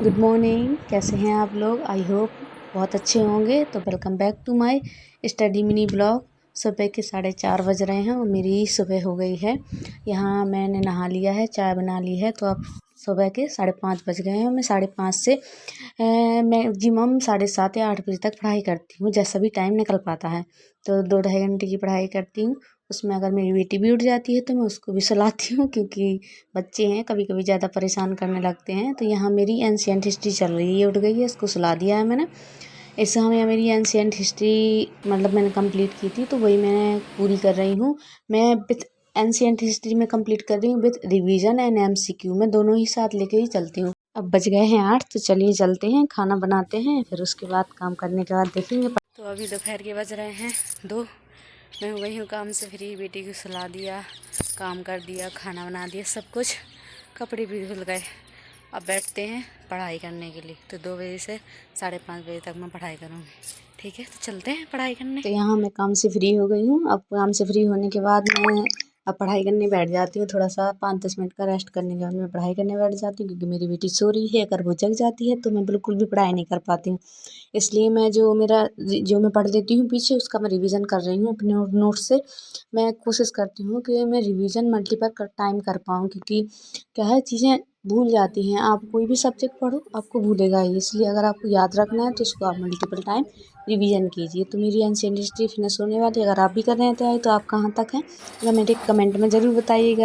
Good morning, कैसे हैं आप लोग? आई होप बहुत अच्छे होंगे। तो welcome back to my study mini blog. सुबह के 4:30 बज रहे हैं और मेरी सुबह हो गई है। यहाँ मैंने नहा लिया है, चाय बना ली है। तो अब सुबह के 5:30 बज गए हैं और मैं 5:30 से मैक्सिमम 7:30 या 8 बजे तक पढ़ाई करती हूँ, जैसा भी टाइम निकल पाता है। तो 2-2.5 घंटे की पढ़ाई करती हूँ। उसमें अगर मेरी बेटी भी उठ जाती है तो मैं उसको भी सुलाती हूँ, क्योंकि बच्चे हैं कभी कभी ज़्यादा परेशान करने लगते हैं। तो यहाँ मेरी एंशियंट हिस्ट्री चल रही है, ये उठ गई है, इसको सुला दिया है मैंने। इस समय मेरी एंशियंट हिस्ट्री मतलब मैंने कंप्लीट की थी, तो वही मैं पूरी कर रही हूँ। मैं विथ एंशियंट हिस्ट्री में कंप्लीट कर रही हूँ विथ रिवीजन एंड एमसीक्यू, मैं दोनों ही साथ लेके ही चलती हूँ। अब बज गए हैं 8, तो चलिए चलते हैं, खाना बनाते हैं, फिर उसके बाद काम करने के बाद देखेंगे। तो अभी दोपहर के बज रहे हैं 2। मैं हो गई हूँ काम से फ्री, बेटी को सुला दिया, काम कर दिया, खाना बना दिया, सब कुछ, कपड़े भी धुल गए। अब बैठते हैं पढ़ाई करने के लिए। तो 2 बजे से 5:30 बजे तक मैं पढ़ाई करूँगी। ठीक है, तो चलते हैं पढ़ाई करने। तो यहाँ मैं काम से फ्री हो गई हूँ। अब काम से फ्री होने के बाद मैं अब पढ़ाई करने बैठ जाती हूँ। थोड़ा सा 5-10 मिनट का रेस्ट करने के बाद मैं पढ़ाई करने बैठ जाती हूँ, क्योंकि मेरी बेटी सो रही है। अगर वो जग जाती है तो मैं बिल्कुल भी पढ़ाई नहीं कर पाती हूँ। इसलिए मैं जो मैं पढ़ लेती हूँ पीछे, उसका मैं रिवीजन कर रही हूँ अपने नोट से। मैं कोशिश करती हूँ कि मैं रिवीजन मल्टीपल टाइम कर पाऊँ, क्योंकि क्या है, चीज़ें भूल जाती हैं। आप कोई भी सब्जेक्ट पढ़ो आपको भूलेगा ही, इसलिए अगर आपको याद रखना है तो उसको आप मल्टीपल टाइम रिवीजन कीजिए। तो मेरी एंशियंट हिस्ट्री फिनिश होने वाली है। अगर आप भी कर रहे हैं तैयारी तो आप कहाँ तक हैं, अगर मेरे कमेंट में ज़रूर बताइएगा।